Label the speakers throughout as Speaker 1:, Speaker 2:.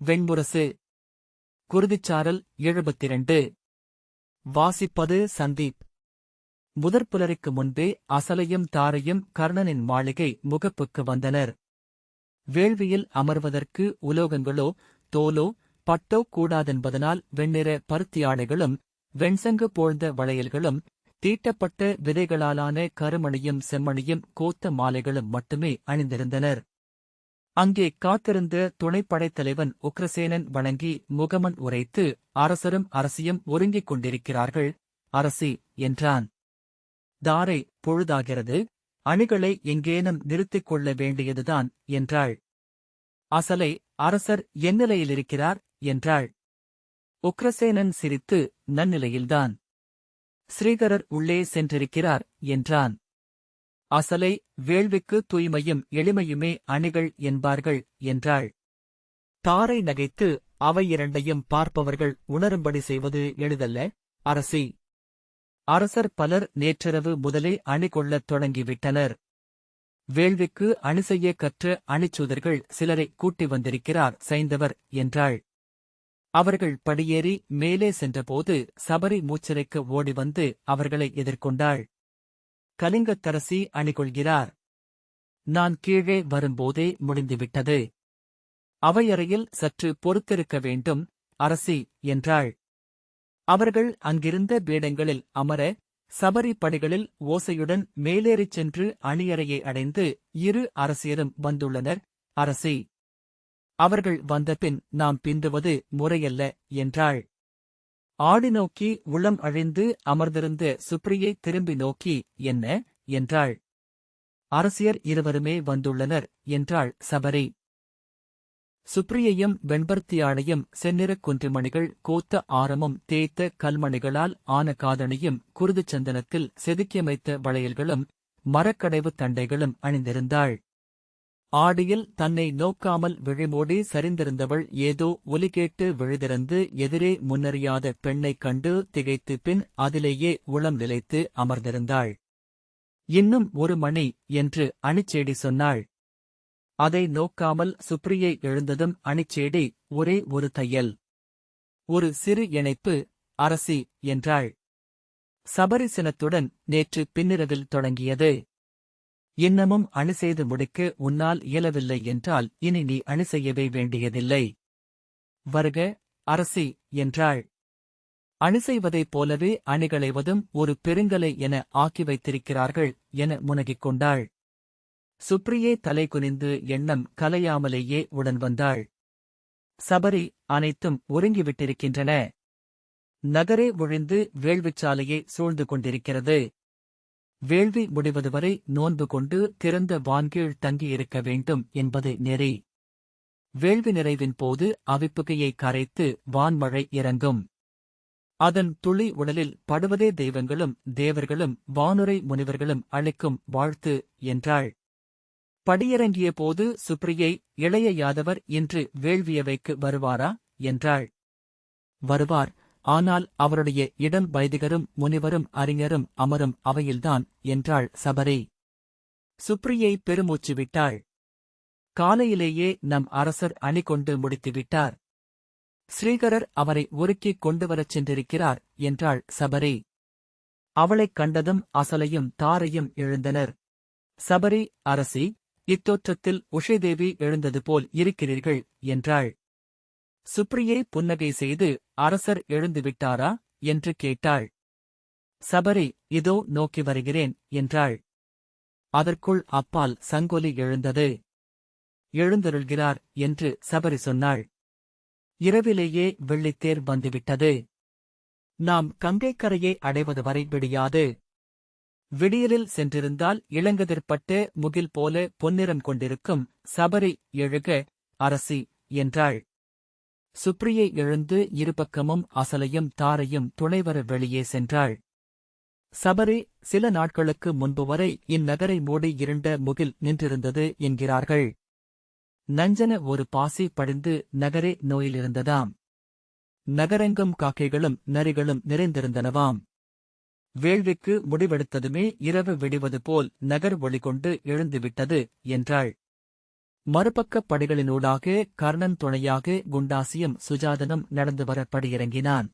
Speaker 1: வெண்முரசு. குருதிச்சாரல் 72. வாசிப்பது சந்தீப். முதற்புலரிக்கு முன்பே அசலையும் தாரையும் கர்ணனின் மாளிகை முகப்புக்கு வந்தனர். வேள்வியில் அமர்வதற்கு உலோகங்களோ தோலோ பட்டோ கூடாதென்பதனால் வெண்ணிற பருத்தியாடைகளும் வெண்சங்கு போழ்ந்த வளையல்களும் தீட்டப்பட்ட விதைகளாலான கருமணியும் செம்மணியும் கோத்த மாலைகளும் மட்டுமே அணிந்திருந்தனர். அங்கே காத்திருந்த துணைப்படைத் தலைவன் உக்ரசேனன் வணங்கி முகமன் உரைத்து, அரசரும் அரசியும் ஒருங்கிக் கொண்டிருக்கிறார்கள் அரசி என்றான். தாரை, பொழுதாகிறது, அணிகளை எங்கேனும் நிறுத்திக் கொள்ள வேண்டியதுதான் என்றாள். அசலை, அரசர் எந்நிலையிலிருக்கிறார் என்றாள். உக்ரசேனன் சிரித்து, நன்னிலையில்தான். ஸ்ரீகரர் உள்ளே சென்றிருக்கிறார் என்றான். அசலை, வேள்விக்கு தூய்மையும் எளிமையுமே அணிகள் என்பார்கள் என்றாள். தாரை நகைத்து, அவை இரண்டையும் பார்ப்பவர்கள் உணரும்படி செய்வது எளிதல்ல அரசி. அரசர் பலர் நேற்றிரவு முதலே அணி கொள்ளத் தொடங்கிவிட்டனர். வேள்விக்கு அணி செய்ய கற்ற அணிச்சூதர்கள் சிலரை கூட்டி வந்திருக்கிறார் சைந்தவர் என்றாள். அவர்கள் படியேறி மேலே சென்றபோது சபரி மூச்சிறைக்க ஓடிவந்து அவர்களை எதிர்கொண்டாள். கலிங்கத்தரசி அணிகொள்கிறார். நான் கீழே வரும்போதே முடிந்துவிட்டது. அவையறையில் சற்று பொறுத்திருக்க வேண்டும் அரசி என்றாள். அவர்கள் அங்கிருந்த பீடங்களில் அமர, சபரி படிகளில் ஓசையுடன் மேலேறிச் சென்று அணியறையை அடைந்து இரு அரசியரும் வந்துள்ளனர் அரசி. அவர்கள் வந்தபின் நாம் பிந்துவது முறையல்ல என்றாள். ஆடி நோக்கி உளம் அழிந்து அமர்ந்திருந்த சுப்ரியை திரும்பி நோக்கி, என்ன என்றாள். அரசியர் இருவருமே வந்துள்ளனர் என்றாள் சபரி. சுப்ரியையும் வெண்பர்த்தியாடையும் செந்நிறக் குன்றிமணிகள் கோத்த ஆரமும் தேய்த்த கல்மணிகளால் ஆன காதணியும் குருதுச்சந்தனத்தில் செதுக்கியமைத்த வளையல்களும் மரக்கடைவு தண்டைகளும் அணிந்திருந்தாள். ஆடியில் தன்னை நோக்காமல் விழிமூடி சரிந்திருந்தவள் ஏதோ ஒலி கேட்டு விழுதிறந்து எதிரே முன்னறியாத பெண்ணைக் கண்டு திகைத்து பின் அதிலேயே உளம் நிலைத்து அமர்ந்திருந்தாள். இன்னும் 1 மணி என்று அணிச்சேடி சொன்னாள். அதை நோக்காமல் சுப்ரியை எழுந்ததும் அணிச்சேடி, ஒரே ஒரு தையல், ஒரு சிறு இணைப்பு அரசி என்றாள். சபரிசினத்துடன் நேற்று பின்னிரவில் தொடங்கியது. இன்னமும் அணி செய்து முடிக்க உன்னால் இயலவில்லை என்றால் இனி நீ அணி செய்யவே வேண்டியதில்லை. வருக அரசி என்றாள். அணி செய்வதைப் போலவே அணிகளைவதும் ஒரு பெருங்கலை என ஆக்கி வைத்திருக்கிறார்கள் என முனகிக் கொண்டாள். சுப்ரியே தலை குனிந்து எண்ணம் கலையாமலேயே உடன் வந்தாள். சபரி, அனைத்தும் ஒருங்கிவிட்டிருக்கின்றன. நகரே ஒழிந்து வேள்விச்சாலையை சூழ்ந்து கொண்டிருக்கிறது. வேள்வி முடிவதுவரை நோன்பு கொண்டு திறந்த வான்கீழ் தங்கியிருக்க வேண்டும் என்பது நெறி. வேள்வி நிறைவின் போது அவிப்புகையை கரைத்து வான்மழை இறங்கும். அதன் துளி உடலில் படுவதே தெய்வங்களும் தேவர்களும் வானுரை முனிவர்களும் அளிக்கும் வாழ்த்து என்றாள். படியிறங்கிய போது சுப்ரியை, இளைய யாதவர் இன்று வேள்வியவைக்கு வருவாரா என்றாள். வருவார், ஆனால் அவருடைய இடம் வைதிகரும் முனிவரும் அறிஞரும் அமரும் அவையில்தான் என்றாள் சபரி. சுப்ரியை பெருமூச்சு விட்டாள். காலையிலேயே நம் அரசர் அணி கொண்டு முடித்துவிட்டார். ஸ்ரீகரர் அவரை ஒருக்கிக் கொண்டுவரச் சென்றிருக்கிறார் என்றாள் சபரி. அவளைக் கண்டதும் அசலையும் தாரையும் எழுந்தனர். சபரி, அரசி, இத்தோற்றத்தில் உஷைதேவி எழுந்தது போல் இருக்கிறீர்கள் என்றாள். சுப்ரியை புன்னகை செய்து, அரசர் எழுந்துவிட்டாரா என்று கேட்டாள். சபரி, இதோ நோக்கி வருகிறேன் என்றாள். அதற்குள் அப்பால் சங்கொலி எழுந்தது. எழுந்தருள்கிறார் என்று சபரி சொன்னாள். இரவிலேயே வெள்ளித்தேர் வந்துவிட்டது. நாம் கங்கைக்கரையை அடைவது வரை விடியாது. விடியலில் சென்றிருந்தால் இளங்கதிர்பட்ட முகில் போல பொன்னிறம் கொண்டிருக்கும். சபரி, எழுக அரசி என்றாள். சுப்ரியை எழுந்து இருபக்கமும் அசலையும் தாரையும் துணைவர வெளியே சென்றாள். சபரி, சில நாட்களுக்கு முன்பு வரை இந்நகரை மூடி இருண்ட முகில் நின்றிருந்தது என்கிறார்கள். நஞ்சன ஒரு பாசி படிந்து நகரே நோயிலிருந்ததாம். நகரெங்கும் காக்கைகளும் நரிகளும் நிறைந்திருந்தனவாம். வேள்விக்கு முடிவெடுத்ததுமே இரவு விடிவது போல் நகர் ஒளிகொண்டு எழுந்துவிட்டது என்றாள். மறுபக்கப் படிகளினூடாக கர்ணன் துணையாக குண்டாசியும் சுஜாதனும் நடந்து வர படியிறங்கினான்.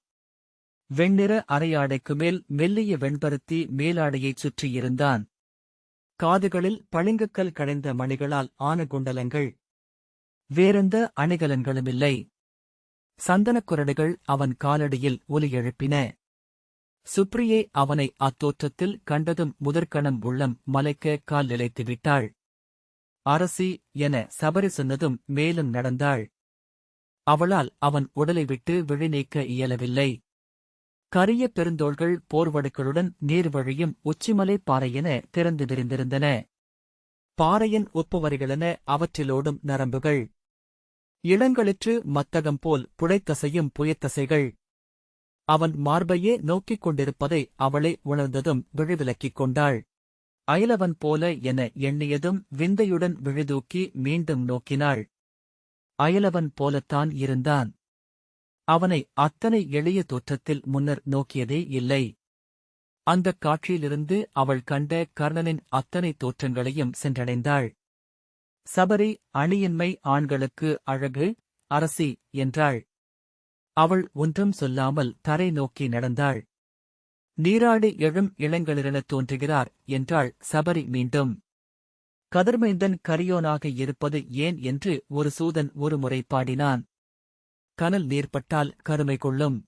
Speaker 1: வெண்ணிற அரையாடைக்கு மேல் மெல்லிய வெண்பருத்தி மேலாடையைச் சுற்றியிருந்தான். காதுகளில் பளிங்குக்கல் கடைந்த மணிகளால் ஆன குண்டலங்கள். வேறெந்த அணிகலன்களுமில்லை. சந்தனக் குரடுகள் அவன் காலடியில் ஒலி எழுப்பின. சுப்ரியை அவனை அத்தோற்றத்தில் கண்டதும் முதற்கணம் உள்ளம் மலைக்க கால் நிலைத்து விட்டாள். அரசி என சபரி சொன்னதும் மேலும் நடந்தாள். அவளால் அவன் உடலை விட்டு விழிநீக்க இயலவில்லை. கரிய பெருந்தோள்கள் போர்வடுக்களுடன் நீர்வழியும் உச்சிமலை பாறையென திறந்து விரிந்திருந்தன. பாறையின் உப்புவரிகளென அவற்றிலோடும் நரம்புகள். இளங்களிற்று மத்தகம் போல் புடைத்தசையும் புயத்தசைகள். அவன் மார்பையே நோக்கிக் கொண்டிருப்பதை அவளே உணர்ந்ததும் விழிவிலக்கிக் கொண்டாள். அயலவன் போல என எண்ணியதும் விந்தையுடன் விழிதூக்கி மீண்டும் நோக்கினாள். அயலவன் போலத்தான் இருந்தான். அவனை அத்தனை எளிய தோற்றத்தில் முன்னர் நோக்கியதே இல்லை. அந்தக் காட்சியிலிருந்து அவள் கண்ட கர்ணனின் அத்தனை தோற்றங்களையும் சென்றடைந்தாள். சபரி அணியின்மை ஆண்களுக்கு அழகு, அரசி என்றாள். அவள் ஒன்றும் சொல்லாமல் தரை நோக்கி நடந்தாள். நீராடி எழும் இளங்களிரெனத் தோன்றுகிறார் என்றாள் சபரி மீண்டும். கதிர்மைந்தன் கரியோனாக இருப்பது ஏன் என்று ஒரு சூதன் ஒருமுறை பாடினான். கனல் நீர்ப்பட்டால் கருமை கொள்ளும்.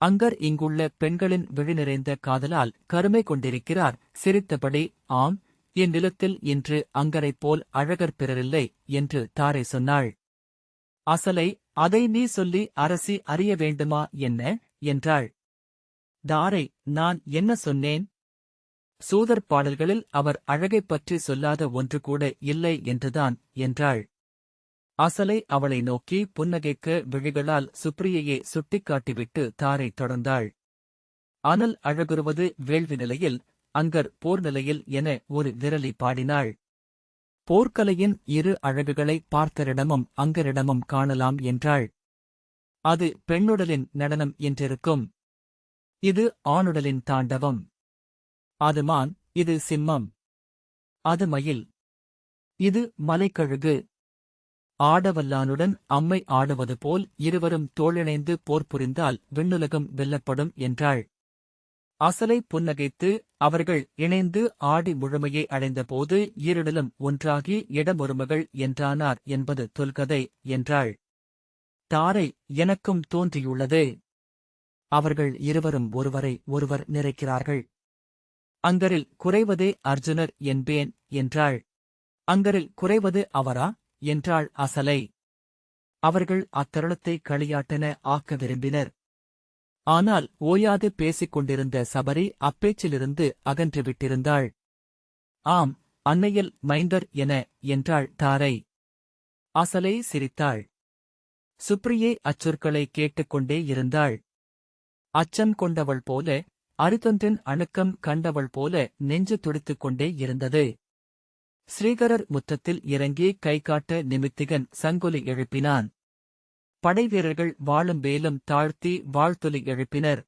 Speaker 1: அங்கர் இங்குள்ள பெண்களின் விழி நிறைந்த காதலால் கருமை கொண்டிருக்கிறார் சிரித்தபடி. ஆம், என் நிலத்தில் இன்று அங்கரைப் போல் அழகர் பிறரில்லை என்று தாரை சொன்னாள். அசலை, அதை நீ சொல்லி அரசி அறிய வேண்டுமா என்ன என்றாள். தாரை, நான் என்ன சொன்னேன்? சூதர் பாடல்களில் அவர் அழகைப் பற்றி சொல்லாத ஒன்று கூட இல்லை என்றுதான் என்றாள். அசலை அவளை நோக்கி புன்னகைக்க விழிகளால் சுப்ரியையே சுட்டிக்காட்டிவிட்டு தாரை தொடர்ந்தாள். அனல் அழகுறுவது வேள்வி நிலையில், அங்கர் போர் நிலையில் என ஒரு விரலி பாடினாள். போர்க்கலையின் இரு அழகுகளை பார்த்தரிடமும் அங்கரிடமும் காணலாம் என்றாள். அது பெண்ணுடலின் நடனம் என்றிருக்கும். இது ஆணுடலின் தாண்டவம். அது மான், இது சிம்மம். அது மயில். இது மலைக்கழுகு. ஆடவல்லானுடன் அம்மை ஆடுவது போல் இருவரும் தோளிணைந்து போர் புரிந்தால் விண்ணுலகம் வெல்லப்படும் என்றாள். அசலை புன்னகைத்து, அவர்கள் இணைந்து ஆடி முழுமையை அடைந்தபோது ஈரிடலும் ஒன்றாகி இடமொருமகள் என்றானார் என்பது தொல்கதை என்றாள். தாரை, எனக்கும் தோன்றியுள்ளது. அவர்கள் இருவரும் ஒருவரை ஒருவர் நிறைக்கிறார்கள். அங்கரில் குறைவதே அர்ஜுனர் என்பேன் என்றாள். அங்கரில் குறைவது அவரா என்றாள் அசலை. அவர்கள் அத்தருணத்தை களியாட்டென ஆக்க விரும்பினர். ஆனால் ஓயாது பேசிக் கொண்டிருந்த சபரி அப்பேச்சிலிருந்து அகன்று விட்டிருந்தாள். ஆம், அன்னையில் மைந்தர் என என்றாள் தாரை. அசலை சிரித்தாள். சுப்ரியை அச்சொற்களை கேட்டுக்கொண்டே இருந்தாள். அச்சம் கொண்டவள் போல, அரிதொன்றின் அணுக்கம் கண்டவள் போல நெஞ்சு துடித்துக் கொண்டே இருந்தது. ஸ்ரீகரர் முற்றத்தில் இறங்கி கைகாட்ட நிமித்திகன் சங்கொலி எழுப்பினான். படைவீரர்கள் வாளும் வேலும் தாழ்த்தி வாழ்த்தொலி எழுப்பினர்.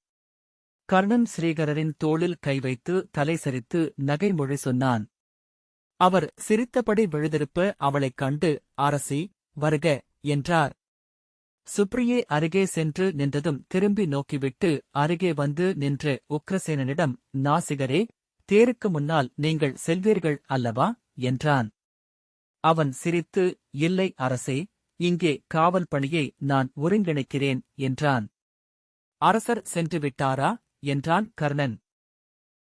Speaker 1: கர்ணன் ஸ்ரீகரரின் தோளில் கை வைத்து தலை சரித்து நகைமொழி சொன்னான். அவர் சிரித்தபடி விழுதிருப்ப அவளைக் கண்டு, அரசி, வருக என்றார். சுப்ரியே அருகே சென்று நின்றதும் திரும்பி நோக்கிவிட்டு அருகே வந்து நின்ற உக்ரசேனனிடம், நாசிகரே, தேருக்கு முன்னால் நீங்கள் செல்வீர்கள் அல்லவா என்றான். அவன் சிரித்து, இல்லை அரசே, இங்கே காவல் பணியை நான் ஒருங்கிணைக்கிறேன் என்றான். அரசர் சென்று விட்டாரா என்றான் கர்ணன்.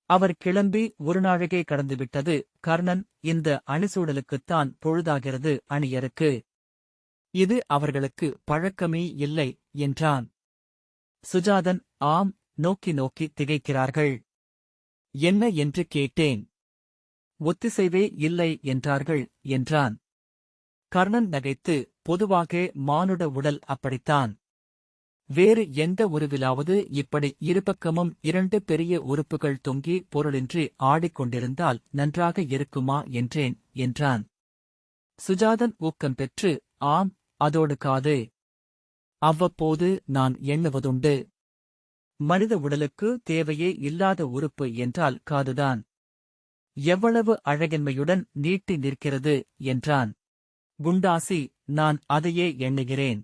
Speaker 1: அவர் கிளம்பி ஒரு நாழிகை கடந்துவிட்டது கர்ணன். இந்த அணிசூடலுக்குத்தான் பொழுதாகிறது அணியருக்கு. இது அவர்களுக்கு பழக்கமே இல்லை என்றான். சுஜாதன், ஆம், நோக்கி நோக்கி திகைக்கிறார்கள். என்ன என்று கேட்டேன். ஒத்திசைவே இல்லை என்றார்கள் என்றான். கர்ணன் நகைத்து, பொதுவாக மானுட உடல் அப்படித்தான். வேறு எந்த உருவிலாவது இப்படி இருபக்கமும் இரண்டு பெரிய உறுப்புகள் தொங்கி பொருளின்றி ஆடிக்கொண்டிருந்தால் நன்றாக இருக்குமா என்றேன் என்றான். சுஜாதன் ஊக்கம் பெற்று, ஆம், அதோடு காது. அவ்வப்போது நான் எண்ணுவதுண்டு. மனித உடலுக்கு தேவையே இல்லாத உறுப்பு என்றால் காதுதான். எவ்வளவு அழகின்மையுடன் நீட்டி நிற்கிறது என்றான். குண்டாசி, நான் அதையே எண்ணுகிறேன்.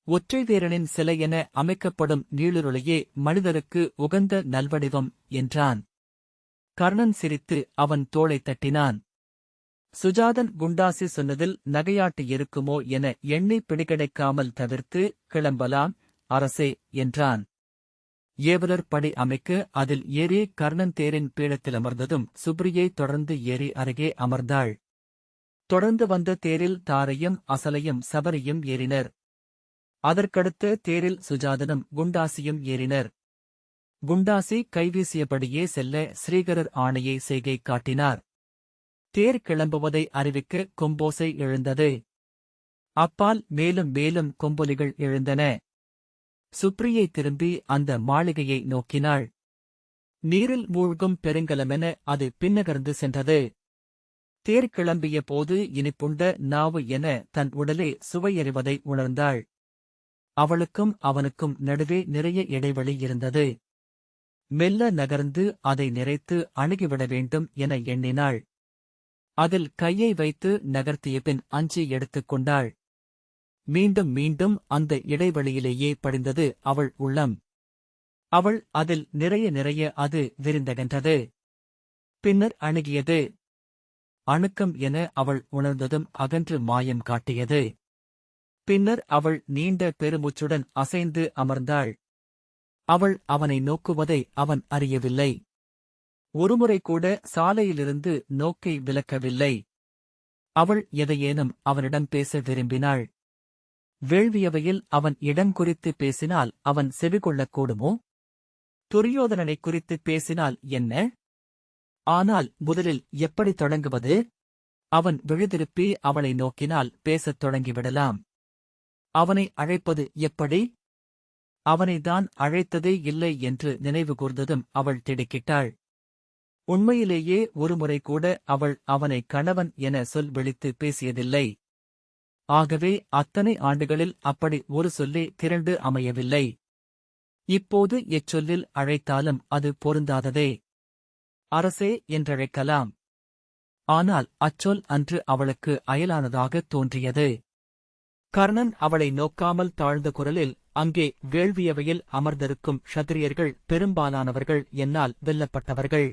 Speaker 1: ஒற்றைவேரனின் சிலை என அமைக்கப்படும் நீளுருளையே மனிதருக்கு உகந்த நல்வடிவம் என்றான். கர்ணன் சிரித்து அவன் தோளைத் தட்டினான். சுஜாதன் குண்டாசி சொன்னதில் நகையாட்டு இருக்குமோ என எண்ணி பிடிகடைக்காமல் தவிர்த்து, கிளம்பலாம் அரசே என்றான். ஏவலர் படி அமைக்க அதில் ஏறி கர்ணன் தேரின் பீடத்தில் அமர்ந்ததும் சுப்ரியை தொடர்ந்து ஏறி அருகே அமர்ந்தாள். தொடர்ந்து வந்த தேரில் தாரையும் அசலையும் சபரியும் ஏறினர். அதற்கடுத்த தேரில் சுஜாதனும் குண்டாசியும் ஏறினர். குண்டாசி கைவீசியபடியே செல்ல ஸ்ரீகரர் ஆணையை செய்கை காட்டினார். தேர் கிளம்புவதை அறிவிக்க கொம்போசை எழுந்தது. அப்பால் மேலும் மேலும் கொம்பொலிகள் எழுந்தன. சுப்ரியை திரும்பி அந்த மாளிகையை நோக்கினாள். நீரில் மூழ்கும் பெருங்கலமென அது பின்னகர்ந்து சென்றது. தேர் கிளம்பிய போது இனிப்புண்ட நாவு என தன் உடலே சுவையறிவதை உணர்ந்தாள். அவளுக்கும் அவனுக்கும் நடுவே நிறைய இடைவெளி இருந்தது. மெல்ல நகர்ந்து அதை நிறைத்து அணுகிவிட வேண்டும் என எண்ணினாள். அதில் கையை வைத்து நகர்த்தியபின் அஞ்சி எடுத்துக் கொண்டாள். மீண்டும் மீண்டும் அந்த இடைவெளியிலேயே படிந்தது அவள் உள்ளம். அவள் அதில் நிறைய நிறைய அது விரிந்தகன்றது. பின்னர் அணுகியது. அணுக்கம் என அவள் உணர்ந்ததும் அகன்று மாயம் காட்டியது. பின்னர் அவள் நீண்ட பெருமூச்சுடன் அசைந்து அமர்ந்தாள். அவள் அவனை நோக்குவதை அவன் அறியவில்லை. ஒருமுறை கூட சாலையிலிருந்து நோக்கை விலக்கவில்லை. அவள் எதையேனும் அவனிடம் பேச விரும்பினாள். வேள்வியவையில் அவன் இடம் குறித்து பேசினால் அவன் செவிகொள்ளக்கூடுமோ? துரியோதனனை குறித்து பேசினால் என்ன? ஆனால் முதலில் எப்படி தொடங்குவது? அவன் விழுதிருப்பி அவளை நோக்கினால் பேசத் தொடங்கிவிடலாம். அவனை அழைப்பது எப்படி? அவனைதான் அழைத்ததே இல்லை என்று நினைவு கூர்ந்ததும் அவள் திடுக்கிட்டாள். உண்மையிலேயே ஒருமுறை கூட அவள் அவனை கணவன் என சொல் விழித்து பேசியதில்லை. ஆகவே அத்தனை ஆண்டுகளில் அப்படி ஒரு சொல்லே திரண்டு அமையவில்லை. இப்போது எச்சொல்லில் அழைத்தாலும் அது பொருந்தாததே. அரசே என்றழைக்கலாம். ஆனால் அச்சொல் அன்று அவளுக்கு அயலானதாகத் தோன்றியது. கர்ணன் அவளை நோக்காமல் தாழ்ந்த குரலில், அங்கே வேள்வியவையில் அமர்ந்திருக்கும் க்ஷத்திரியர்கள் பெரும்பாலானவர்கள் என்னால் வெல்லப்பட்டவர்கள்.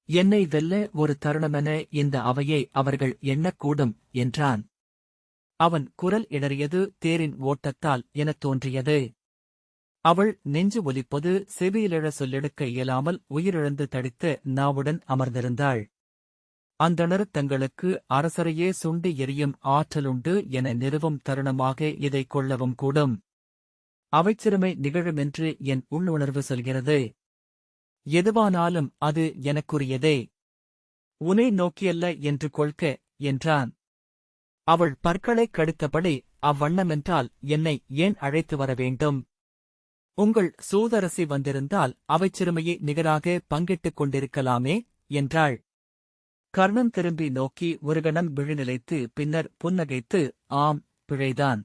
Speaker 1: என்னை வெல்ல ஒரு தருணமென இந்த அவையை அவர்கள் எண்ணக்கூடும் என்றான். அவன் குரல் இடறியது தேரின் ஓட்டத்தால் எனத் தோன்றியது. அவள் நெஞ்சு ஒலிப்பது செவியிலெழ சொல்லெடுக்க இயலாமல் உயிரிழந்து தடித்த நாவுடன் அமர்ந்திருந்தாள். அந்தணர் தங்களுக்கு அரசரையே சுண்டி எரியும் ஆற்றலுண்டு என நிறுவும் தருணமாக இதை கொள்ளவும் கூடும். அவைச்சிறுமை நிகழுமென்று என் உள்ளுணர்வு சொல்கிறது. எதுவானாலும் அது எனக்குரியதே. உனை நோக்கியல்ல என்று கொள்க என்றான். அவள் பற்களைக் கடித்தபடி, அவ்வண்ணமென்றால் என்னை ஏன் அழைத்து வர வேண்டும்? உங்கள் சூதரசி வந்திருந்தால் அவைச்சிறுமையை நிகராக பங்கிட்டுக் கொண்டிருக்கலாமே என்றாள். கர்ணன் திரும்பி நோக்கி ஒரு கணம் விழிநிலைத்து பின்னர் புன்னகைத்து, ஆம், பிழைதான்.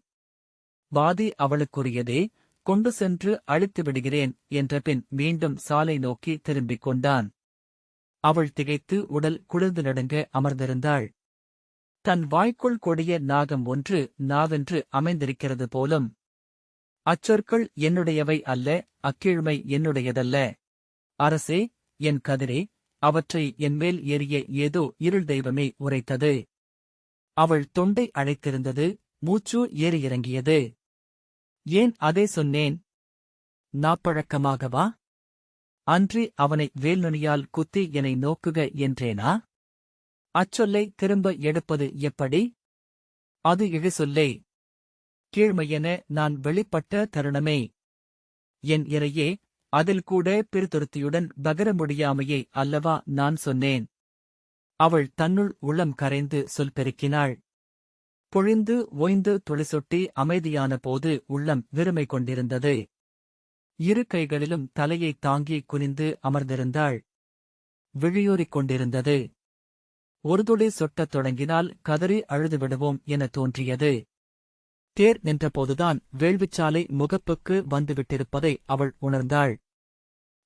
Speaker 1: வாதி அவளுக்குரியதே, கொண்டு சென்று அழித்து விடுகிறேன் என்றபின் மீண்டும் சாலை நோக்கி திரும்பிக் கொண்டான். அவள் திகைத்து உடல் குளிர்ந்து நடுங்க அமர்ந்திருந்தாள். தன் வாய்க்குள் கொடிய நாகம் ஒன்று நாவென்று அமைந்திருக்கிறது போலும். அச்சொற்கள் என்னுடையவை அல்ல, அக்கீழ்மை என்னுடையதல்ல. அரசே, என் கதிரே, அவற்றை என்மேல் ஏறிய ஏதோ இருள் தெய்வமே உரைத்தது. அவள் தொண்டை அழைத்திருந்தது, மூச்சு ஏறி இறங்கியது. ஏன் அதை சொன்னேன்? நாப்பழக்கமாகவா? அன்றி அவனை வேல்நுனியால் குத்தி என்னை நோக்குக என்றேனா? அச்சொல்லை திரும்ப எடுப்பது எப்படி? அது இழிசொல்லே. கீழ்மையென நான் வெளிப்பட்ட தருணமே. என் இறையே, அதில் கூட பிரிதுருத்தியுடன் பகர முடியாமையை அல்லவா நான் சொன்னேன். அவள் தன்னுள் உள்ளம் கரைந்து சொல் பெருக்கினாள். பொழிந்து ஓய்ந்து துளிசொட்டி அமைதியான போது உள்ளம் வெறுமை கொண்டிருந்தது. இரு கைகளிலும் தலையைத் தாங்கி குனிந்து அமர்ந்திருந்தாள். விழியூறிக் கொண்டிருந்தது. ஒரு துளி சொட்டத் தொடங்கினால் கதறி அழுதுவிடுவோம் என தோன்றியது. தேர் நின்றபோதுதான் வேள்விச்சாலை முகப்புக்கு வந்துவிட்டிருப்பதை அவள் உணர்ந்தாள்.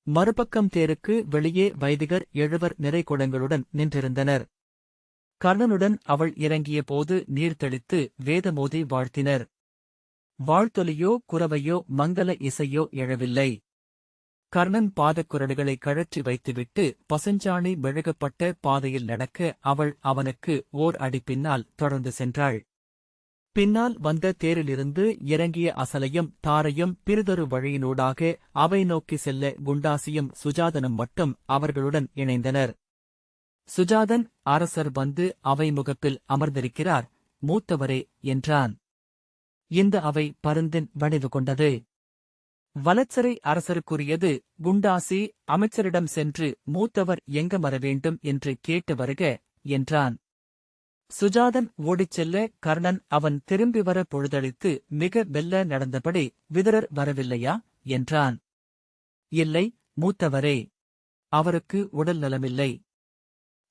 Speaker 1: மறுபக்கம் தேருக்கு வெளியே வைதிகர் 7 நிறைகுடங்களுடன் நின்றிருந்தனர். கர்ணனுடன் அவள் இறங்கிய போது நீர் தெளித்து வேதமோதி வாழ்த்தினர். வாழ்த்தொலியோ குரவையோ மங்கள இசையோ எழவில்லை. கர்ணன் பாதக்குரடுகளை கழற்றி வைத்துவிட்டு பசுஞ்சாணி மெழுகப்பட்ட பாதையில் நடக்க அவள் அவனுக்கு ஓர் அடி பின்னால் தொடர்ந்து சென்றாள். பின்னால் வந்த தேரிலிருந்து இறங்கிய அசலையும் தாரையும் பிறிதொரு வழியினூடாக அவை நோக்கி செல்ல குண்டாசியும் சுஜாதனும் மட்டும் அவர்களுடன் இணைந்தனர். சுஜாதன், அரசர் வந்து அவை முகப்பில் அமர்ந்திருக்கிறார், மூத்தவரே என்றான். இந்த அவை பருந்தின் வடிவு கொண்டது. வலச்சரை அரசருக்குரியது. குண்டாசி அமைச்சரிடம் சென்று மூத்தவர் எங்க வர வேண்டும் என்று கேட்டு வருக என்றான். சுஜாதன் ஓடிச் செல்ல கர்ணன் அவன் திரும்பி வர பொழுதளித்து மிக மெல்ல நடந்தபடி, விதுரர் வரவில்லையா என்றான். இல்லை மூத்தவரே, அவருக்கு உடல் நலமில்லை.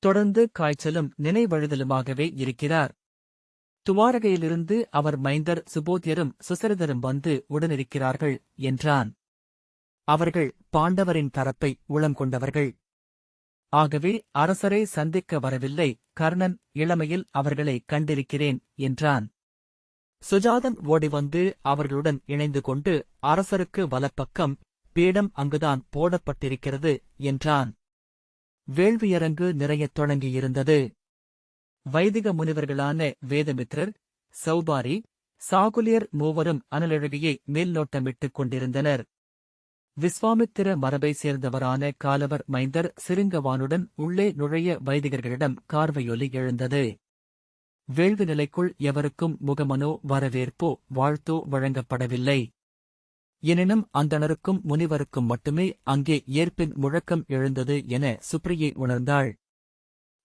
Speaker 1: தொடர்ந்து காய்ச்சலும் நினைவழுதலுமாகவே இருக்கிறார். துவாரகையிலிருந்து அவர் மைந்தர் சுபோத்தியரும் சுசரிதரும் வந்து உடனிருக்கிறார்கள் என்றான். அவர்கள் பாண்டவரின் தரப்பை உளம் கொண்டவர்கள். ஆகவே அரசரை சந்திக்க வரவில்லை. கர்ணன் இளமையில் அவர்களை கண்டிருக்கிறேன் என்றான். சுஜாதன் ஓடிவந்து அவர்களுடன் இணைந்து கொண்டு, அரசருக்கு வலப்பக்கம் பீடம் அங்குதான் போடப்பட்டிருக்கிறது என்றான். வேள்வியரங்கு நிறையத் தொடங்கியிருந்தது. வைதிக முனிவர்களான வேதமித்ரர், சௌபாரி, சாகுலியர் மூவரும் அனலழகியை மேல்நோட்டமிட்டுக் கொண்டிருந்தனர். விஸ்வாமித்திர மரபை சேர்ந்தவரான காலவர் மைந்தர் சிருங்கவானுடன் உள்ளே நுழைய வைதிகர்களிடம் கார்வையொலி எழுந்தது. வேள்வி நிலைக்குள் எவருக்கும் முகமனோ வரவேற்போ வாழ்த்தோ வழங்கப்படவில்லை. எனினும் அந்தணருக்கும் முனிவருக்கும் மட்டுமே அங்கே ஏற்பின் முழக்கம் எழுந்தது என சுப்ரியை உணர்ந்தாள்.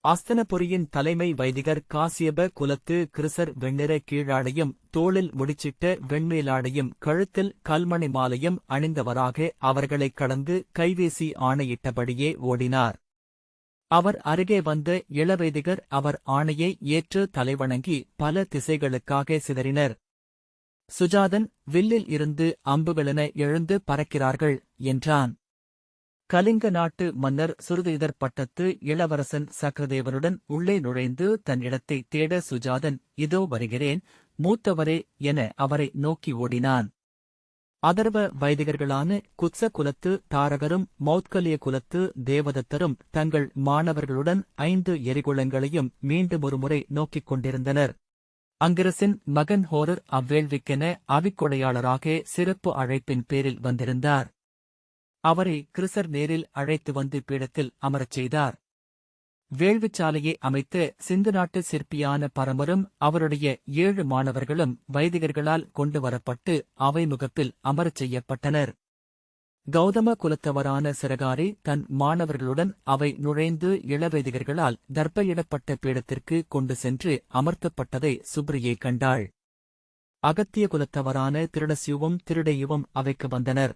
Speaker 1: அஸ்தனபுரியின் தலைமை வைதிகர் காசியப குலத்து கிருசர் வெண்ணிற கீழாடையும் தோளில் முடிச்சிட்ட வெண்மேலாடையும் கழுத்தில் கல்மணி மாலையும் அணிந்தவராக அவர்களைக் கடந்து கைவீசி ஆணையிட்டபடியே ஓடினார். அவர் அருகே வந்த இளவைதிகர் அவர் ஆணையை ஏற்று தலைவணங்கி பல திசைகளுக்காக சிதறினர். சுஜாதன், வில்லில் இருந்து அம்புகளென எழுந்து பறக்கிறார்கள் என்றான். கலிங்க நாட்டு மன்னர் சுருதிதர் பட்டத்து இளவரசன் சக்கரதேவனுடன் உள்ளே நுழைந்து தன் இடத்தை தேட சுஜாதன், இதோ வருகிறேன் மூத்தவரே என அவரை நோக்கி ஓடினான். அதர்வ வைதிகர்களான குத்ச குலத்து தாரகரும் மௌத்கலிய குலத்து தேவதத்தரும் தங்கள் மாணவர்களுடன் 5 எரிகுளங்களையும் மீண்டுமொருமுறை நோக்கிக் கொண்டிருந்தனர். அங்கிரசின் மகன் ஹோரர் அவ்வேள்விக்கென அவிக்கொடையாளராக சிறப்பு அழைப்பின் பேரில் வந்திருந்தார். அவரை கிருசர் நேரில் அழைத்து வந்து பீடத்தில் அமரச் செய்தார். வேள்விச்சாலையை அமைத்த சிந்து நாட்டு சிற்பியான பரமரும் அவருடைய 7 மாணவர்களும் வைதிகர்களால் கொண்டு வரப்பட்டு அவை முகப்பில் அமரச் செய்யப்பட்டனர். கௌதம குலத்தவரான சிரகாரி தன் மாணவர்களுடன் அவை நுழைந்து இளவைதிகர்களால் தர்ப்பையிடப்பட்ட பீடத்திற்கு கொண்டு சென்று அமர்த்தப்பட்டதை சுப்ரியை கண்டாள். அகத்திய குலத்தவரான திருடசியுவும் திருடையுவும் அவைக்கு வந்தனர்.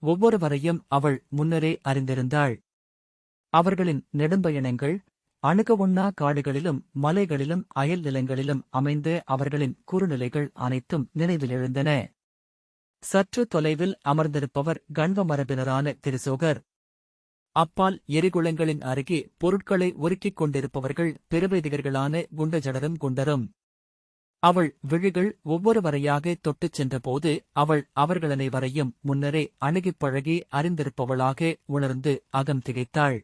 Speaker 1: ஒவ்வொருவரையும் அவள் முன்னரே அறிந்திருந்தாள். அவர்களின் நெடும்பயணங்கள் அணுகவுண்ணா காடுகளிலும் மலைகளிலும் அயல் நிலங்களிலும் அமைந்த அவர்களின் குறுநிலைகள் அனைத்தும் நினைவில் எழுந்தன. சற்று தொலைவில் அமர்ந்திருப்பவர் கண்வ மரபினரான திருசோகர். அப்பால் எரிகுளங்களின் அருகே பொருட்களை உருக்கிக் கொண்டிருப்பவர்கள் பெருவைதிகர்களான குண்டஜடரும் குண்டரும். அவள் விழிகள் ஒவ்வொருவரையாக தொட்டுச் சென்றபோது அவள் அவர்களனைவரையும் முன்னரே அணுகிப் பழகி அறிந்திருப்பவளாக உணர்ந்து அகம் திகைத்தாள்.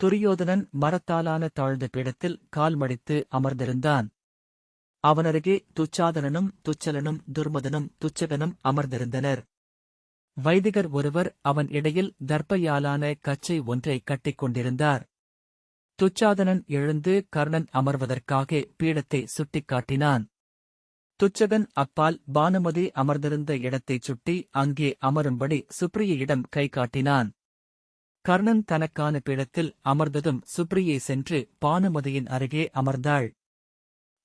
Speaker 1: துரியோதனன் மரத்தாலான தாழ்ந்த பீடத்தில் கால் மடித்து அமர்ந்திருந்தான். அவனருகே துச்சாதனனும் துச்சலனும் துர்மதனும் துச்சகனும் அமர்ந்திருந்தனர். வைதிகர் ஒருவர் அவன் இடையில் தர்ப்பையாலான கச்சை ஒன்றை கட்டிக் கொண்டிருந்தார். துச்சாதனன் எழுந்து கர்ணன் அமர்வதற்காக பீடத்தை சுட்டிக்காட்டினான். துச்சகன் அப்பால் பானுமதி அமர்ந்திருந்த இடத்தைச் சுட்டி அங்கே அமரும்படி சுப்ரியையிடம் கை காட்டினான். கர்ணன் தனக்கான பீடத்தில் அமர்ந்ததும் சுப்ரியை சென்று பானுமதியின் அருகே அமர்ந்தாள்.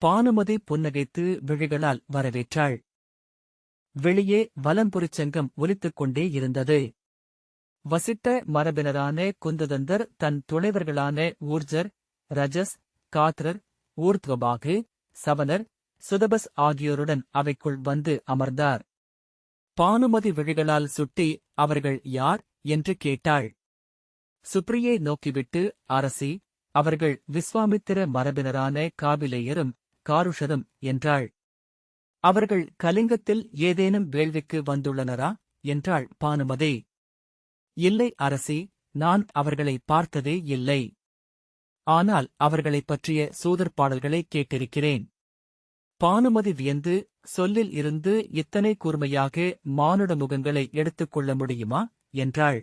Speaker 1: பானுமதி புன்னகைத்து விழிகளால் வரவேற்றாள். வெளியே வலம்புரிச்சங்கம் ஒலித்துக் கொண்டே இருந்தது. வசிட்ட மரபினரான குந்ததந்தர் தன் துணைவர்களான ஊர்ஜர், ரஜஸ், காத்ரர், ஊர்த்வபாகு, சவனர், சுதபஸ் ஆகியோருடன் அவைக்குள் வந்து அமர்ந்தார். பானுமதி விழிகளால் சுட்டி, அவர்கள் யார் என்று கேட்டாள். சுப்ரியை நோக்கிவிட்டு, அரசி, அவர்கள் விஸ்வாமித்திர மரபினரான காபிலேயரும் காருஷரும் என்றாள். அவர்கள் கலிங்கத்தில் ஏதேனும் வேள்விக்கு வந்துள்ளனரா என்றாள் பானுமதி. இல்லை அரசி, நான் அவர்களை பார்த்ததே இல்லை. ஆனால் அவர்களைப் பற்றிய சூதர்பாடல்களை கேட்டிருக்கிறேன். பானுமதி வியந்து, சொல்லில் இருந்து இத்தனை கூர்மையாக மானுட முகங்களை எடுத்துக்கொள்ள முடியுமா என்றாள்.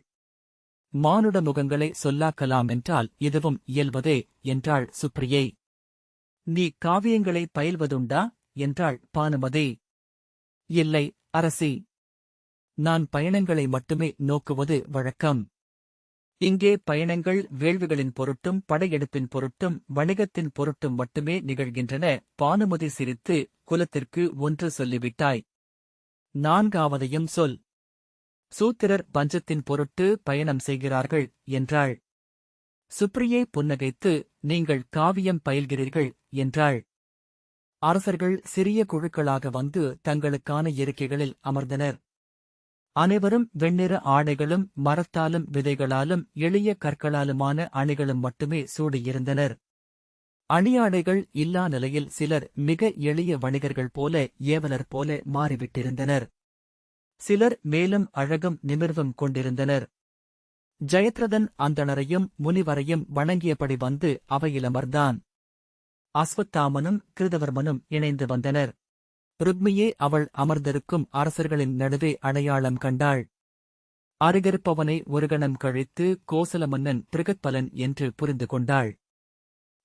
Speaker 1: மானுட முகங்களை சொல்லாக்கலாம் என்றால் இதுவும் இயல்பதே என்றாள் சுப்ரியை. நீ காவியங்களை பயில்வதுண்டா என்றாள் பானுமதி. இல்லை அரசி, நான் பயணங்களை மட்டுமே நோக்குவது வழக்கம். இங்கே பயணங்கள் வேள்விகளின் பொருட்டும் படையெடுப்பின் பொருட்டும் வணிகத்தின் பொருட்டும் மட்டுமே நிகழ்கின்றன. பானுமதி சிரித்து, குலத்திற்கு ஒன்று சொல்லிவிட்டாய். நான்காவதையும் சொல். சூத்திரர் பஞ்சத்தின் பொருட்டு பயணம் செய்கிறார்கள் என்றாள். சுப்ரியை புன்னகைத்து, நீங்கள் காவியம் பயில்கிறீர்கள் என்றாள். அரசர்கள் சிறிய குழுக்களாக வந்து தங்களுக்கான இருக்கைகளில் அமர்ந்தனர். அனைவரும் வெண்ணிற ஆடைகளும் மரத்தாலும் விதைகளாலும் எளிய கற்களாலுமான அணிகளும் மட்டுமே சூடியிருந்தனர். அணியாடைகள் இல்லா நிலையில் சிலர் மிக எளிய வணிகர்கள் போல ஏவலர் போல மாறிவிட்டிருந்தனர். சிலர் மேலும் அழகும் நிமிர்வும் கொண்டிருந்தனர். ஜெயத்ரதன் அந்தணரையும் முனிவரையும் வணங்கியபடி வந்து அவையிலமர்ந்தான். அஸ்வத்தாமனும் கிருதவர்மனும் இணைந்து வந்தனர். ருக்மியே அவள் அமர்ந்திருக்கும் அரசர்களின் நடுவே அடையாளம் கண்டாள். அருகிருப்பவனை ஒரு கணம் கழித்து கோசல மன்னன் திரிகத்பலன் என்று புரிந்து கொண்டாள்.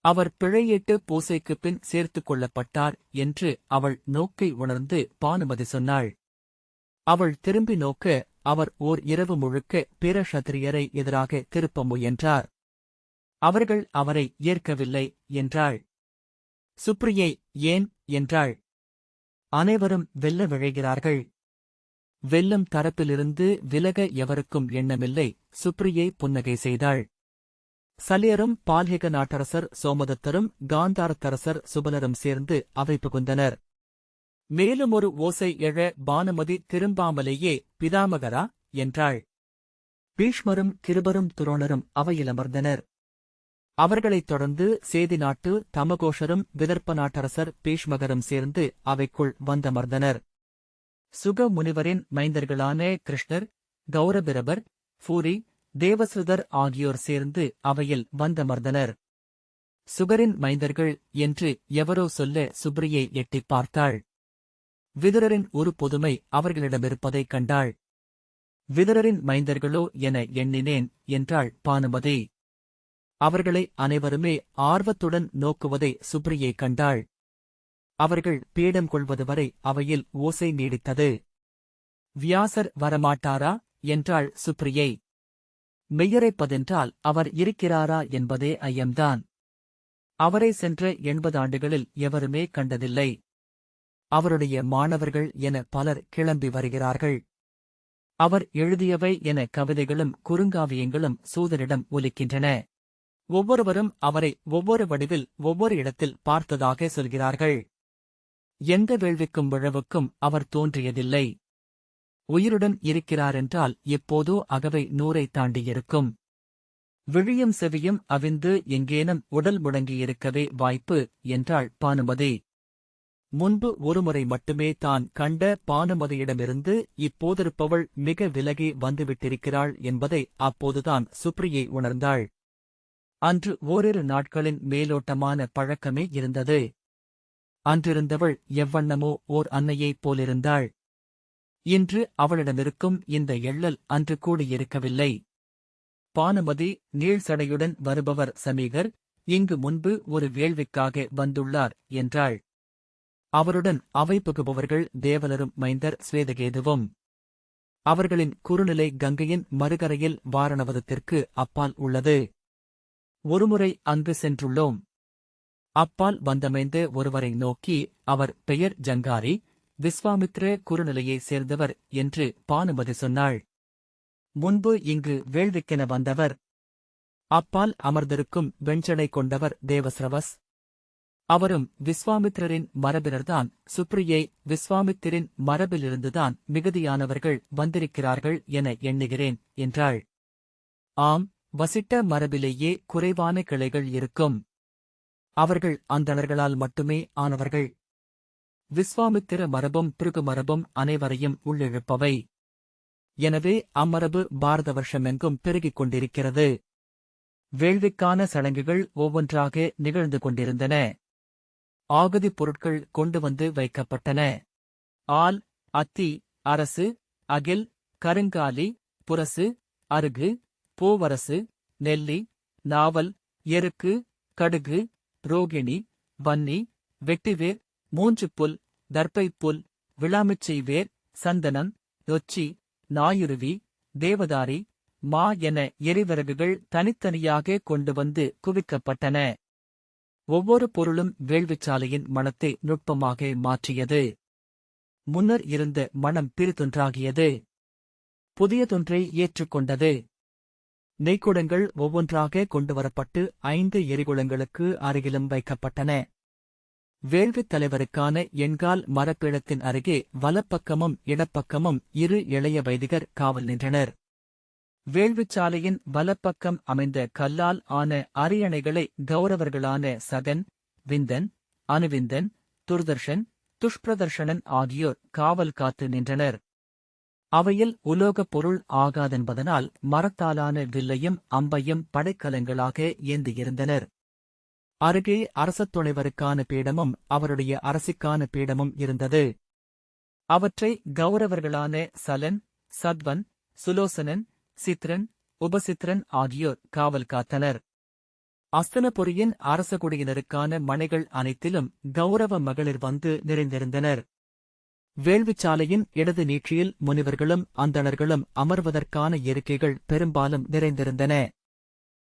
Speaker 1: அவர் பிழையீட்டு பூசைக்குப் பின் சேர்த்துக் கொள்ளப்பட்டார் என்று அவள் நோக்கை உணர்ந்து பானுமதி சொன்னாள். அவள் திரும்பி நோக்க, அவர் ஓர் இரவு முழுக்க பிற க்ஷத்திரியரை எதிராக திருப்ப முயன்றார். அவர்கள் அவரை ஏற்கவில்லை என்றாள். சுப்ரியை ஏன் என்றாள். அனைவரும் வெல்ல விழைகிறார்கள். வெல்லும் தரப்பிலிருந்து விலக எவருக்கும் எண்ணமில்லை. சுப்ரியை புன்னகை செய்தாள். சலியரும் பால்ஹிக நாட்டரசர் சோமதத்தரும் காந்தாரத்தரசர் சுபலரும் சேர்ந்து அவை புகுந்தனர். மேலும் ஒரு ஓசை எழ பானுமதி திரும்பாமலேயே பிதாமகரா என்றாள். பீஷ்மரும் கிருபரும் துரோணரும் அவையிலமர்ந்தனர். அவர்களைத் தொடர்ந்து சேதி நாட்டு தமகோஷரும் விதர்ப்ப நாட்டரசர் பீஷ்மகரும் சேர்ந்து அவைக்குள் வந்தமர்ந்தனர். சுக முனிவரின் மைந்தர்களான கிருஷ்ணர், கௌரபிரபர், பூரி, தேவஸ்ருதர் ஆகியோர் சேர்ந்து அவையில் வந்தமர்ந்தனர். சுகரின் மைந்தர்கள் என்று எவரோ சொல்ல சுப்ரியை எட்டிப் பார்த்தாள். விதுரரின் ஒரு பொதுமை அவர்களிடமிருப்பதைக் கண்டாள். விதுரரின் மைந்தர்களோ என எண்ணினேன் என்றாள் பானுமதி. அவர்களை அனைவருமே ஆர்வத்துடன் நோக்குவதை சுப்ரியை கண்டாள். அவர்கள் பீடம் கொள்வதுவரை அவையில் ஓசை நீடித்தது. வியாசர் வரமாட்டாரா என்றாள் சுப்ரியை. மெய்யரைப்பதென்றால் அவர் இருக்கிறாரா என்பதே ஐயம்தான். அவரை சென்ற 80 ஆண்டுகளில் எவருமே கண்டதில்லை. அவருடைய மாணவர்கள் என பலர் கிளம்பி வருகிறார்கள். அவர் எழுதியவை என கவிதைகளும் குறுங்காவியங்களும் சூதரிடம் ஒலிக்கின்றன. ஒவ்வொருவரும் அவரை ஒவ்வொரு வடிவில் ஒவ்வொரு இடத்தில் பார்த்ததாக சொல்கிறார்கள். எந்த வேள்விக்கும் விழவுக்கும் அவர் தோன்றியதில்லை. உயிருடன் இருக்கிறாரென்றால் எப்போதோ அகவை 100 தாண்டியிருக்கும். விழியும் செவியும் அவிந்து எங்கேனும் உடல் முடங்கியிருக்கவே வாய்ப்பு என்றாள் பானுமதி. முன்பு ஒருமுறை மட்டுமே தான் கண்ட பானுமதியிடமிருந்து இப்போதிருப்பவள் மிக விலகி வந்துவிட்டிருக்கிறாள் என்பதை அப்போதுதான் சுப்ரியை உணர்ந்தாள். அன்று ஓரிரு நாட்களின் மேலோட்டமான பழக்கமே இருந்தது. அன்றிருந்தவள் எவ்வண்ணமோ ஓர் அன்னையைப் போலிருந்தாள். இன்று அவளிடமிருக்கும் இந்த எள்ளல் அன்று கூடியிருக்கவில்லை. பானுமதி, நீள்சடையுடன் வருபவர் சமீகர், இங்கு முன்பு ஒரு வேள்விக்காக வந்துள்ளார் என்றாள். அவருடன் அவை புகுபவர்கள் தேவலரும் மைந்தர் ஸ்வேதகேதுவும். அவர்களின் குறுநிலை கங்கையின் மறுகரையில் வாரணவதத்திற்கு அப்பால் உள்ளது. ஒருமுறை அங்கு சென்றுள்ளோம். அப்பால் வந்தமைந்த ஒருவரை நோக்கி, அவர் பெயர் ஜங்காரி, விஸ்வாமித்ர குறுநிலையைச் சேர்ந்தவர் என்று பானுமதி சொன்னாள். முன்பு இங்கு வேள்விக்கென வந்தவர். அப்பால் அமர்ந்திருக்கும் வெண்சடை கொண்டவர் தேவஸ்ரவஸ். அவரும் விஸ்வாமித்திரரின் மரபினர்தான். சுப்ரியை, விஸ்வாமித்திரின் மரபிலிருந்துதான் மிகுதியானவர்கள் வந்திருக்கிறார்கள் என எண்ணுகிறேன் என்றாள். ஆம், வசிட்ட மரபிலேயே குறைவான கிளைகள் இருக்கும். அவர்கள் அந்தணர்களால் மட்டுமே ஆனவர்கள். விஸ்வாமித்திர மரபும் பிருகு மரபும் அனைவரையும் உள்ளிழுப்பவை. எனவே அம்மரபு பாரத வருஷமெங்கும் பெருகிக் கொண்டிருக்கிறது. வேள்விக்கான சடங்குகள் ஒவ்வொன்றாக நிகழ்ந்து கொண்டிருந்தன. ஆகுதிப் பொருட்கள் கொண்டு வந்து வைக்கப்பட்டன. ஆல், அத்தி, அரசு, அகில், கருங்காலி, புரசு, அருகு, பூவரசு, நெல்லி, நாவல், எருக்கு, கடுகு, ரோகிணி, வன்னி, வெட்டிவேர், மூஞ்சுப்புல், தர்ப்பைப்புல், விளாமிச்சை வேர், சந்தனம், நொச்சி, நாயுருவி, தேவதாரி, மா என எரிவிறகுகள் தனித்தனியாக கொண்டு வந்து குவிக்கப்பட்டன. ஒவ்வொரு பொருளும் வேள்விச்சாலையின் மணத்தை நுட்பமாக மாற்றியது. முன்னர் இருந்த மணம் பிரிதொன்றாகியது. புதியதொன்றை ஏற்றுக்கொண்டது. நெய்க்குடங்கள் ஒவ்வொன்றாக கொண்டுவரப்பட்டு 5 எரிகுளங்களுக்கு அருகிலும் வைக்கப்பட்டன. வேள்வித் தலைவருக்கான எண்கால் மரப்பீடத்தின் அருகே வலப்பக்கமும் இடப்பக்கமும் 2 இளைய வைதிகர் காவல் நின்றனர். வேள்விச்சாலையின் வலப்பக்கம் அமைந்த கல்லால் ஆன அரியணைகளை கௌரவர்களான சகன், விந்தன், அனுவிந்தன், துர்தர்ஷன், துஷ்பிரதர்ஷனன் ஆகியோர் காவல் காத்து நின்றனர். அவையில் உலோகப் பொருள் ஆகாதென்பதனால் மரத்தாலான வில்லையும் அம்பையும் படைக்கலங்களாக ஏந்தியிருந்தனர். அருகே அரசத் துணைவருக்கான பீடமும் அவருடைய அரசிக்கான பீடமும் இருந்தது. அவற்றை கௌரவர்களான சலன், சத்வன், சுலோசனன், சித்ரன், உபசித்ரன் ஆகியோர் காவல் காத்தனர். அஸ்தனபுரியின் அரசகுடியினருக்கான மனைகள் அனைத்திலும் கௌரவ மகளிர் வந்து நிறைந்திருந்தனர். வேள்விச்சாலையின் இடது நீட்சியில் முனிவர்களும் அந்தணர்களும் அமர்வதற்கான இருக்கைகள் பெரும்பாலும் நிறைந்திருந்தன.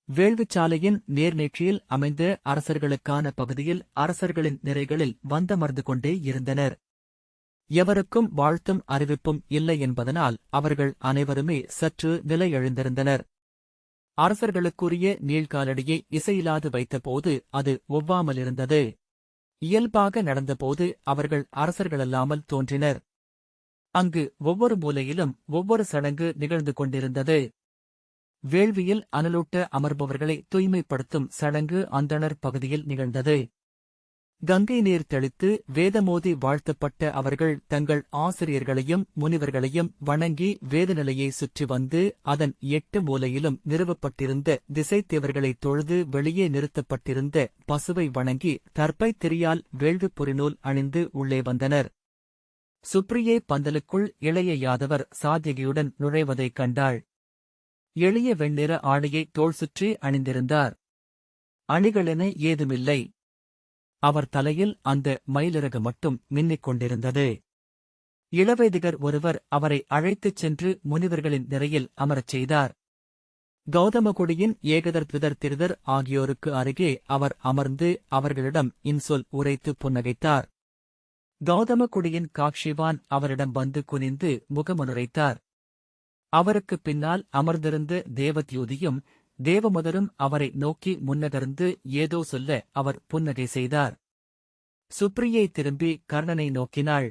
Speaker 1: வேள்விச்சாலையின் நேர்நீட்சியில் அமைந்த அரசர்களுக்கான பகுதியில் அரசர்களின் நிறைகளில் வந்தமர்ந்து கொண்டே இருந்தனர். எவருக்கும் வாழ்த்தும் அறிவிப்பும் இல்லை என்பதனால் அவர்கள் அனைவருமே சற்று நிலை எழுந்திருந்தனர். அரசர்களுக்குரிய நீள்காலடியை இசையிலாது வைத்தபோது அது ஒவ்வாமலிருந்தது. இயல்பாக நடந்தபோது அவர்கள் அரசர்களல்லாமல் தோன்றினர். அங்கு ஒவ்வொரு மூலையிலும் ஒவ்வொரு சடங்கு நிகழ்ந்து கொண்டிருந்தது. வேள்வியில் அனலூட்ட அமர்பவர்களை தூய்மைப்படுத்தும் சடங்கு அந்தணர் பகுதியில் நிகழ்ந்தது. கங்கை நீர் தெளித்து வேதமோதி வாழ்த்தப்பட்ட அவர்கள் தங்கள் ஆசிரியர்களையும் முனிவர்களையும் வணங்கி வேதநிலையை சுற்றி வந்து அதன் 8 மூலையிலும் நிறுவப்பட்டிருந்த திசைத்தேவர்களைத் தொழுது வெளியே நிறுத்தப்பட்டிருந்த பசுவை வணங்கி தர்ப்பைத் திரியால் வேள்விப் பொறிநூல் அணிந்து உள்ளே வந்தனர். சுப்ரியை பந்தலுக்குள் இளைய யாதவர் சாத்யகியுடன் நுழைவதைக் கண்டாள். எளிய வெண்ணிற ஆடையை தோள் சுற்றி அணிந்திருந்தார். அணிகளென ஏதுமில்லை. அவர் தலையில் அந்த மயிலிறகு மட்டும் மின்னிக் கொண்டிருந்தது. இளவைதிகர் ஒருவர் அவரை அழைத்துச் சென்று முனிவர்களின் நிறையில் அமரச் செய்தார். கௌதமகுடியின் ஏகதர் த்விதர் திரிதர் ஆகியோருக்கு அருகே அவர் அமர்ந்து அவர்களிடம் இன்சொல் உரைத்து புன்னகைத்தார். கௌதமகுடியின் காக்ஷிவான் அவரிடம் வந்து குனிந்து முகமுனுரைத்தார். அவருக்குப் பின்னால் அமர்ந்திருந்த தேவத்யூதியும் தேவமுதரும் அவரை நோக்கி முன்னகர்ந்து ஏதோ சொல்ல அவர் புன்னகை செய்தார். சுப்ரியை திரும்பி கர்ணனை நோக்கினாள்.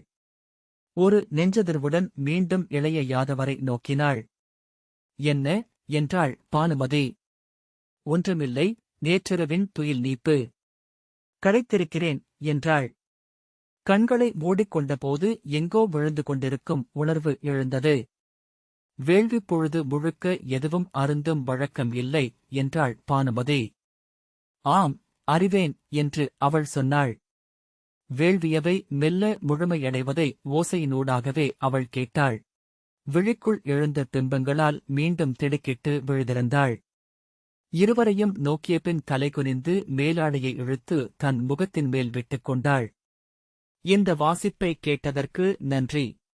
Speaker 1: ஒரு நெஞ்சதிர்வுடன் மீண்டும் இளைய யாதவரை நோக்கினாள். என்ன என்றாள் பானுமதி. ஒன்றுமில்லை, நேற்றிரவின் துயில் நீப்பு. களைத்திருக்கிறேன் என்றாள். கண்களை மூடிக்கொண்டபோது எங்கோ விழுந்து கொண்டிருக்கும் உணர்வு எழுந்தது. வேள்விப் பொழுது முழுக்க எதுவும் அருந்தும் வழக்கம் இல்லை என்றாள் பானுமதி. ஆம், அறிவேன் என்று அவள் சொன்னாள். வேள்வியவை மெல்ல முழுமையடைவதை ஓசையினூடாகவே அவள் கேட்டாள். விழிக்குள் எழுந்த பிம்பங்களால் மீண்டும் திடுக்கிட்டு விழுதிருந்தாள். இருவரையும் நோக்கியபின் தலைகுனிந்து மேலாடையை இழுத்து தன் முகத்தின் மேல் விட்டுக் கொண்டாள். இந்த வாசிப்பை கேட்டதற்கு நன்றி.